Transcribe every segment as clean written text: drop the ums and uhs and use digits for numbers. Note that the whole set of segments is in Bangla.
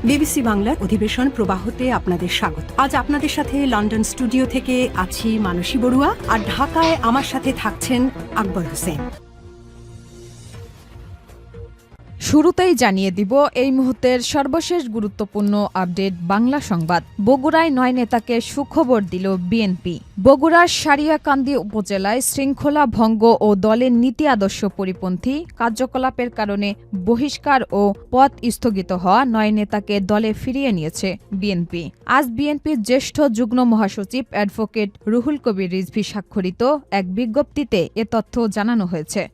বিবিসি বাংলার অধিবেশন প্রবাহতে আপনাদের স্বাগত। আজ আপনাদের সাথে লন্ডন স্টুডিও থেকে আছি মানসী বড়ুয়া, আর ঢাকায় আমার সাথে থাকছেন আকবর হোসেন। শুরুতেই জানিয়ে দিব এই মুহূর্তের সর্বশেষ গুরুত্বপূর্ণ আপডেট বাংলা সংবাদ। বগুড়ায় 9 নেতাকে সুখবর দিল বিএনপি। বগুড়ার সারিয়াকান্দি উপজেলায় শৃঙ্খলা ভঙ্গ ও দলের নীতি আদর্শ পরিপন্থী কার্যকলাপের কারণে বহিষ্কার ও পদ স্থগিত হওয়া 9 নেতাকে দলে ফিরিয়ে নিয়েছে বিএনপি। আজ বিএনপির জ্যেষ্ঠ যুগ্ম মহাসচিব অ্যাডভোকেট রুহুল কবির রিজভী স্বাক্ষরিত এক বিজ্ঞপ্তিতে এ তথ্য জানানো হয়েছে।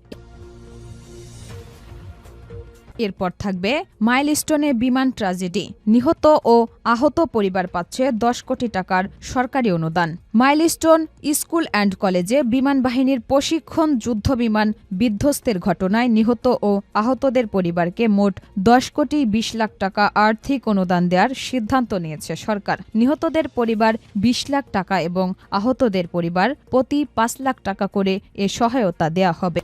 এরপর থাকবে মাইলস্টোনে বিমান ট্র্যাজেডি, নিহত ও আহত পরিবার পাচ্ছে 10 কোটি টাকার সরকারি অনুদান। মাইলস্টোন স্কুল অ্যান্ড কলেজে বিমান বাহিনীর প্রশিক্ষণ যুদ্ধবিমান বিধ্বস্তের ঘটনায় নিহত ও আহতদের পরিবারকে মোট 10 কোটি 20 লাখ টাকা আর্থিক অনুদান দেওয়ার সিদ্ধান্ত নিয়েছে সরকার। নিহতদের পরিবার 20 লাখ টাকা এবং আহতদের পরিবার প্রতি 5 লাখ টাকা করে এ সহায়তা দেয়া হবে।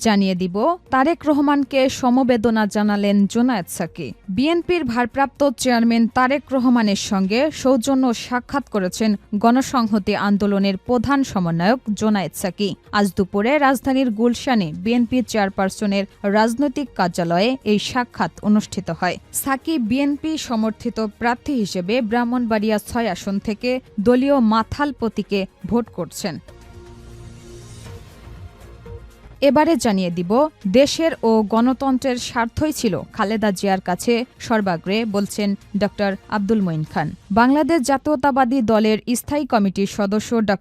জানিয়ে দিব তারেক রহমানকে সমবেদনা জানালেন জোনায়েদ সাকি। বিএনপির ভারপ্রাপ্ত চেয়ারম্যান তারেক রহমানের সঙ্গে সৌজন্য সাক্ষাৎ করেছেন গণসংহতি আন্দোলনের প্রধান সমন্বয়ক জোনায়েদ সাকি। আজ দুপুরে রাজধানীর গুলশানে বিএনপি চেয়ারপারসনের রাজনৈতিক কার্যালয়ে এই সাক্ষাৎ অনুষ্ঠিত হয়। সাকি বিএনপি সমর্থিত প্রার্থী হিসেবে ব্রাহ্মণবাড়িয়া 6 আসন থেকে দলীয় মাথাল প্রতীকে ভোট করছেন। এবারে জানিয়ে দিব দেশের ও গণতন্ত্রের স্বার্থই ছিল খালেদা জিয়ার কাছে সর্বাগ্রে, বলছেন ড আব্দুল মঈন খান। বাংলাদেশ জাতীয়তাবাদী দলের স্থায়ী কমিটির সদস্য ড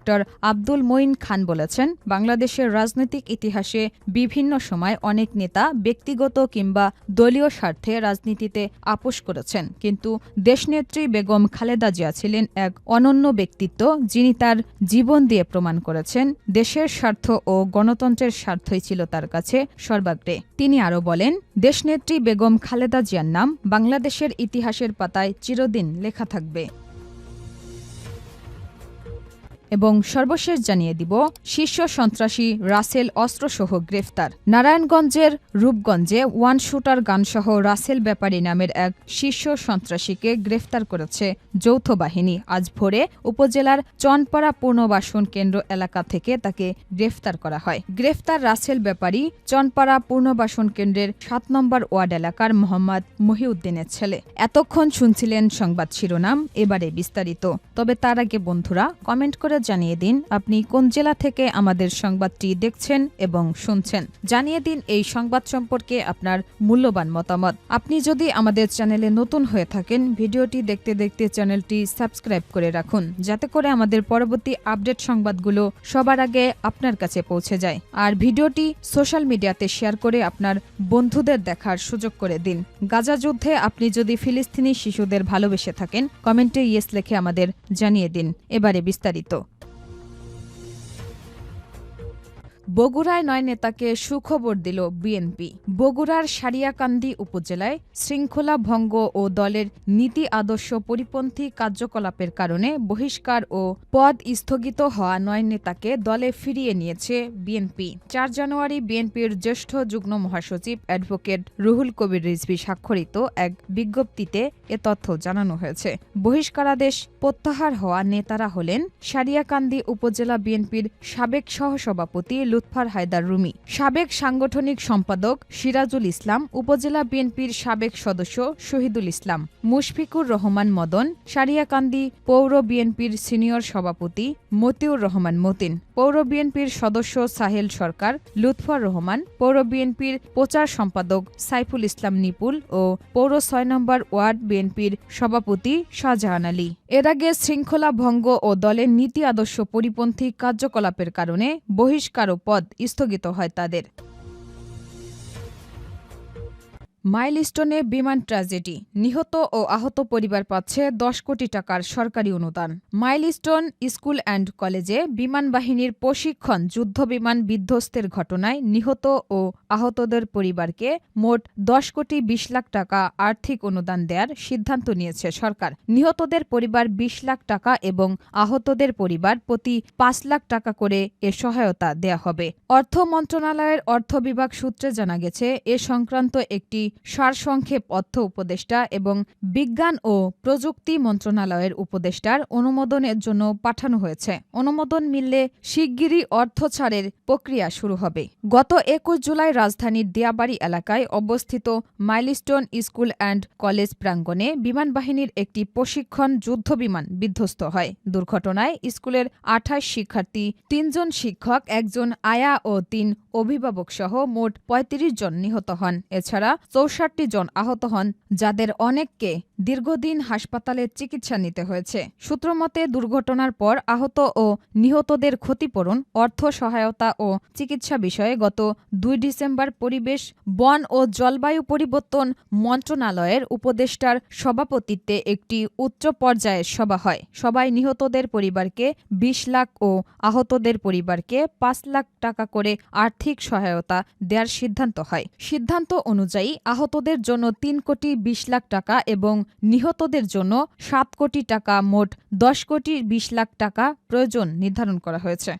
আব্দুল মঈন খান বলেছেন, বাংলাদেশের রাজনৈতিক ইতিহাসে বিভিন্ন সময় অনেক নেতা ব্যক্তিগত কিংবা দলীয় স্বার্থে রাজনীতিতে আপোষ করেছেন, কিন্তু দেশনেত্রী বেগম খালেদা জিয়া ছিলেন এক অনন্য ব্যক্তিত্ব, যিনি তার জীবন দিয়ে প্রমাণ করেছেন দেশের স্বার্থ ও গণতন্ত্রের স্বার্থ ছিল তার কাছে সর্বাগ্রে। তিনি আরও বলেন, দেশনেত্রী বেগম খালেদা জিয়ার নাম বাংলাদেশের ইতিহাসের পাতায় চিরদিন লেখা থাকবে। এবং সর্বশেষ জানিয়ে দিব শীর্ষ সন্ত্রাসী রাসেল অস্ত্রসহ গ্রেফতার। নারায়ণগঞ্জের রূপগঞ্জে ওয়ান শুটার গানসহ রাসেল ব্যাপারী নামের এক শীর্ষ সন্ত্রাসীকে গ্রেফতার করেছে যৌথ বাহিনী। আজ ভোরে উপজেলার চনপাড়া পুনর্বাসন কেন্দ্র এলাকা থেকে তাকে গ্রেফতার করা হয়। গ্রেফতার রাসেল ব্যাপারী চনপাড়া পুনর্বাসন কেন্দ্রের 7 নম্বর ওয়ার্ড এলাকার মোহাম্মদ মহিউদ্দিনের ছেলে। এতক্ষণ শুনছিলেন সংবাদ শিরোনাম, এবারে বিস্তারিত। তবে তার আগে বন্ধুরা, কমেন্ট করে জানিয়ে দিন আপনি কোন জেলা থেকে আমাদের সংবাদটি দেখছেন এবং শুনছেন। জানিয়ে দিন এই সংবাদ সম্পর্কে আপনার মূল্যবান মতামত। আপনি যদি আমাদের চ্যানেলে নতুন হয়ে থাকেন, ভিডিওটি দেখতে দেখতে চ্যানেলটি সাবস্ক্রাইব করে রাখুন, যাতে করে আমাদের পরবর্তী আপডেট সংবাদগুলো সবার আগে আপনার কাছে পৌঁছে যায়। আর ভিডিওটি সোশ্যাল মিডিয়াতে শেয়ার করে আপনার বন্ধুদের দেখার সুযোগ করে দিন। গাজা যুদ্ধে আপনি যদি ফিলিস্তিনি শিশুদের ভালোবেসে থাকেন, কমেন্টে ইয়েস লিখে আমাদের জানিয়ে দিন। এবারে বিস্তারিত। বগুড়ায় 9 নেতাকে সুখবর দিল বিএনপি। বগুড়ার সারিয়াকান্দি উপজেলায় শৃঙ্খলা ভঙ্গ ও দলের নীতি আদর্শ পরিপন্থী কার্যকলাপের কারণে বহিষ্কার ও পদ স্থগিত হওয়া 9 নেতাকে দলে ফিরিয়ে নিয়েছে বিএনপি। 4 জানুয়ারি বিএনপির জ্যেষ্ঠ যুগ্ম মহাসচিব অ্যাডভোকেট রুহুল কবির রিজভী স্বাক্ষরিত এক বিজ্ঞপ্তিতে এ তথ্য জানানো হয়েছে। বহিষ্কারাদেশ প্রত্যাহার হওয়া নেতারা হলেন সারিয়াকান্দি উপজেলা বিএনপির সাবেক সহসভাপতি লুৎফর হায়দার রুমি, সাবেক সাংগঠনিক সম্পাদক সিরাজুল ইসলাম, উপজেলা বিএনপির সাবেক সদস্য শহীদুল ইসলাম, মুশফিকুর রহমান মদন, সারিয়াকান্দি পৌর বিএনপির সিনিয়র সভাপতি মতিউর রহমান মতিন, পৌর বিএনপির সদস্য সাহেল সরকার, লুৎফর রহমান, পৌর বিএনপির প্রচার সম্পাদক সাইফুল ইসলাম নিপুল ও পৌর 6 নম্বর ওয়ার্ড বিএনপির সভাপতি শাহজাহান আলী। এর আগে শৃঙ্খলা ভঙ্গ ও দলের নীতি আদর্শ পরিপন্থী কার্যকলাপের কারণে বহিষ্কার ও পদ স্থগিত হয় তাদের। মাইলস্টোনে বিমান ট্র্যাজেডি, নিহত ও আহত পরিবার পাচ্ছে 10 কোটি টাকার সরকারি অনুদান। মাইলস্টোন স্কুল অ্যান্ড কলেজে বিমান বাহিনীর প্রশিক্ষণ যুদ্ধবিমান বিধ্বস্তের ঘটনায় নিহত ও আহতদের পরিবারকে মোট 10 কোটি 20 লাখ টাকা আর্থিক অনুদান দেওয়ার সিদ্ধান্ত নিয়েছে সরকার। নিহতদের পরিবার 20 লাখ টাকা এবং আহতদের পরিবার প্রতি 5 লাখ টাকা করে এ সহায়তা দেয়া হবে। অর্থ মন্ত্রণালয়ের অর্থ বিভাগ সূত্রে জানা গেছে, এ সংক্রান্ত একটি সারসংক্ষেপ অর্থ উপদেষ্টা এবং বিজ্ঞান ও প্রযুক্তি মন্ত্রণালয়ের উপদেষ্টার অনুমোদনের জন্য পাঠানো হয়েছে। অনুমোদন মিললে শিগগিরই অর্থ ছাড়ের প্রক্রিয়া শুরু হবে। গত ২১ জুলাই রাজধানীর দিয়াবাড়ি এলাকায় অবস্থিত মাইলস্টোন স্কুল অ্যান্ড কলেজ প্রাঙ্গণে বিমানবাহিনীর একটি প্রশিক্ষণ যুদ্ধবিমান বিধ্বস্ত হয়। দুর্ঘটনায় স্কুলের ২৮ শিক্ষার্থী, ৩ জন শিক্ষক, ১ জন আয়া ও ৩ অভিভাবক সহ মোট ৩৫ জন নিহত হন। এছাড়া ৬৪ জন আহত হন, যাদের অনেককে দীর্ঘদিন হাসপাতালে চিকিৎসা নিতে হয়েছে। সূত্রমতে দুর্ঘটনার পর আহত ও নিহতদের ক্ষতিপূরণ, অর্থ সহায়তা ও চিকিৎসা বিষয়ে গত ২ ডিসেম্বর পরিবেশ, বন ও জলবায়ু পরিবর্তন মন্ত্রণালয়ের উপদেষ্টার সভাপতিত্বে একটি উচ্চ পর্যায়ের সভা হয়। সবাই নিহতদের পরিবারকে ২০ লাখ ও আহতদের পরিবারকে ৫ লাখ টাকা করে আর্থিক সহায়তা দেওয়ার সিদ্ধান্ত হয়। সিদ্ধান্ত অনুযায়ী আহতদের জন্য ৩ কোটি ২০ লাখ টাকা এবং নিহতদের জন্য ৭ কোটি টাকা, মোট ১০ কোটি ২০ লাখ টাকা প্রয়োজন নির্ধারণ করা হয়েছে।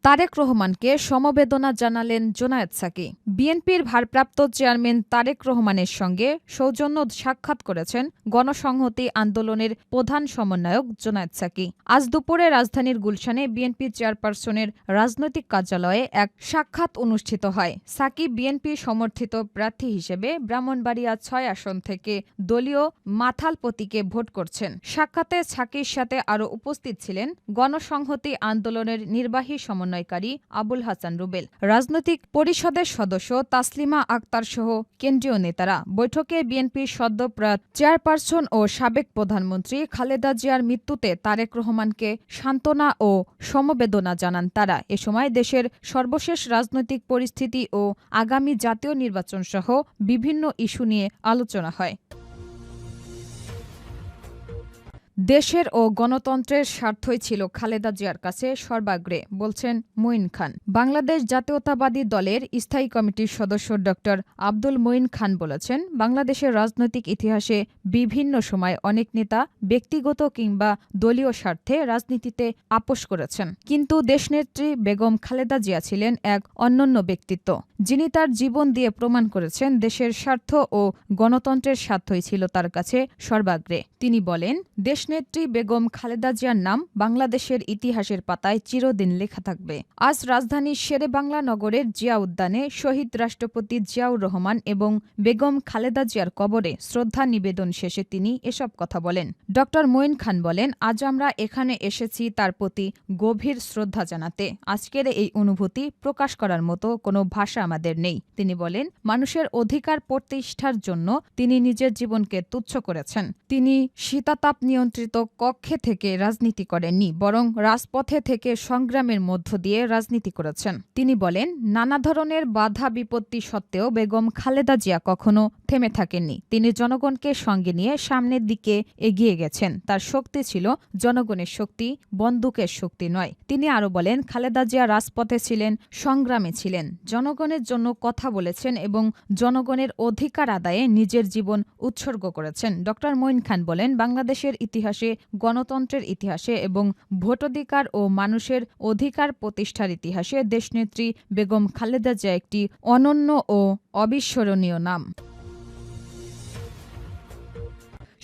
তারেক রহমানকে সমবেদনা জানালেন জোনায়েদ সাকি। বিএনপির ভারপ্রাপ্ত চেয়ারম্যান তারেক রহমানের সঙ্গে সৌজন্য সাক্ষাৎ করেছেন গণসংহতি আন্দোলনের প্রধান সমন্বয়ক জোনায়েদ সাকি। আজ দুপুরে রাজধানীর গুলশানে বিএনপি চেয়ারপারসনের রাজনৈতিক কার্যালয়ে এক সাক্ষাৎ অনুষ্ঠিত হয়। সাকি বিএনপি সমর্থিত প্রার্থী হিসেবে ব্রাহ্মণবাড়িয়া ৬ আসন থেকে দলীয় মাথাল প্রতীকে ভোট করছেন। সাক্ষাতে সাকির সাথে আরও উপস্থিত ছিলেন গণসংহতি আন্দোলনের নির্বাহী সমন্বয়কারী আবুল হাসান রুবেল, রাজনৈতিক পরিষদের সদস্য তাসলিমা আক্তার সহ কেন্দ্রীয় নেতারা। বৈঠকে বিএনপির সদ্যপ্রয়াত চেয়ারপারসন ও সাবেক প্রধানমন্ত্রী খালেদা জিয়ার মৃত্যুতে তারেক রহমানকে সান্ত্বনা ও সমবেদনা জানান তারা। এ সময় দেশের সর্বশেষ রাজনৈতিক পরিস্থিতি ও আগামী জাতীয় নির্বাচন সহ বিভিন্ন ইস্যু নিয়ে আলোচনা হয়। দেশের ও গণতন্ত্রের স্বার্থই ছিল খালেদা জিয়ার কাছে সর্বাগ্রে, বলছেন মঈন খান। বাংলাদেশ জাতীয়তাবাদী দলের স্থায়ী কমিটির সদস্য ড আব্দুল মঈন খান বলেছেন, বাংলাদেশের রাজনৈতিক ইতিহাসে বিভিন্ন সময় অনেক নেতা ব্যক্তিগত কিংবা দলীয় স্বার্থে রাজনীতিতে আপোস করেছেন, কিন্তু দেশনেত্রী বেগম খালেদা জিয়া ছিলেন এক অনন্য ব্যক্তিত্ব, যিনি তার জীবন দিয়ে প্রমাণ করেছেন দেশের স্বার্থ ও গণতন্ত্রের স্বার্থই ছিল তার কাছে সর্বাগ্রে। তিনি বলেন, দেশনেত্রী বেগম খালেদা জিয়ার নাম বাংলাদেশের ইতিহাসের পাতায় চিরদিন লেখা থাকবে। আজ রাজধানীর শেরেবাংলা নগরের জিয়া উদ্যানে শহীদ রাষ্ট্রপতি জিয়াউর রহমান এবং বেগম খালেদা জিয়ার কবরে শ্রদ্ধা নিবেদন শেষে তিনি এসব কথা বলেন। ড মঈন খান বলেন, আজ আমরা এখানে এসেছি তার প্রতি গভীর শ্রদ্ধা জানাতে। আজকের এই অনুভূতি প্রকাশ করার মতো কোনো ভাষা আমাদের নেই। তিনি বলেন, মানুষের অধিকার প্রতিষ্ঠার জন্য তিনি নিজের জীবনকে তুচ্ছ করেছেন। তিনি শীতাতাপ নিয়ন্ত্রিত কক্ষে থেকে রাজনীতি করেননি, বরং রাজপথে থেকে সংগ্রামের মধ্য দিয়ে রাজনীতি করেছেন। তিনি বলেন, নানা ধরনের বাধা বিপত্তি সত্ত্বেও বেগম খালেদা জিয়া কখনো থেমে থাকেননি। তিনি জনগণকে সঙ্গে নিয়ে সামনের দিকে এগিয়ে গেছেন। তার শক্তি ছিল জনগণের শক্তি, বন্দুকের শক্তি নয়। তিনি আরও বলেন, খালেদা জিয়া রাজপথে ছিলেন, সংগ্রামে ছিলেন, জনগণের জন্য কথা বলেছেন এবং জনগণের অধিকার আদায়ে নিজের জীবন উৎসর্গ করেছেন। ড মঈন খান বলেন, বাংলাদেশের ইতিহাসে, গণতন্ত্রের ইতিহাসে এবং ভোটাধিকার ও মানুষের অধিকার প্রতিষ্ঠার ইতিহাসে দেশনেত্রী বেগম খালেদা জিয়া একটি অনন্য ও অবিস্মরণীয় নাম।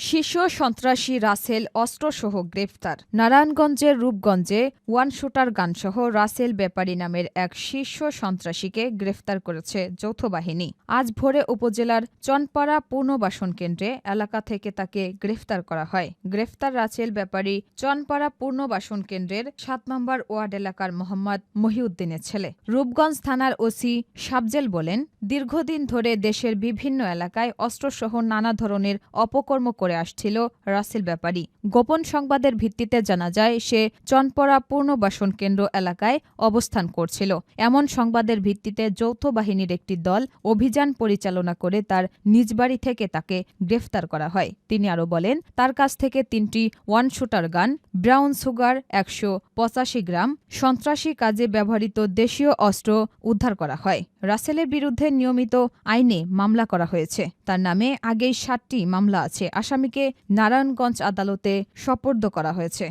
শীর্ষ সন্ত্রাসী রাসেল অস্ত্রসহ গ্রেফতার। নারায়ণগঞ্জের রূপগঞ্জে ওয়ান শুটার গানসহ রাসেল ব্যাপারী নামের এক শীর্ষ সন্ত্রাসীকে গ্রেফতার করেছে যৌথ বাহিনী। আজ ভোরে উপজেলার চনপাড়া পুনর্বাসন কেন্দ্রে এলাকা থেকে তাকে গ্রেফতার করা হয়। গ্রেফতার রাসেল ব্যাপারী চনপাড়া পুনর্বাসন কেন্দ্রের ৭ নম্বর ওয়ার্ড এলাকার মোহাম্মদ মহিউদ্দিনের ছেলে। রূপগঞ্জ থানার ওসি সাবজেল বলেন, দীর্ঘদিন ধরে দেশের বিভিন্ন এলাকায় অস্ত্রসহ নানা ধরনের অপকর্ম করে আসছিল রাসেল ব্যাপারী। গোপন সংবাদের ভিত্তিতে জানা যায় সে চনপাড়া পুনর্বাসন কেন্দ্র এলাকায় অবস্থান করছিল। এমন সংবাদের ভিত্তিতে যৌথ বাহিনীর একটি দল অভিযান পরিচালনা করে তার নিজ বাড়ি থেকে তাকে গ্রেফতার করা হয়। তিনি আরও বলেন, তার কাছ থেকে ৩টি one shooter gun, brown sugar ১৮৫ গ্রাম, সন্ত্রাসী কাজে ব্যবহৃত দেশীয় অস্ত্র উদ্ধার করা হয়। রাসেলের বিরুদ্ধে নিয়মিত আইনে মামলা করা হয়েছে। তার নামে আগেই ৭টি মামলা আছে। আসামিকে নারায়ণগঞ্জ আদালতে সোপর্দ করা হয়েছে।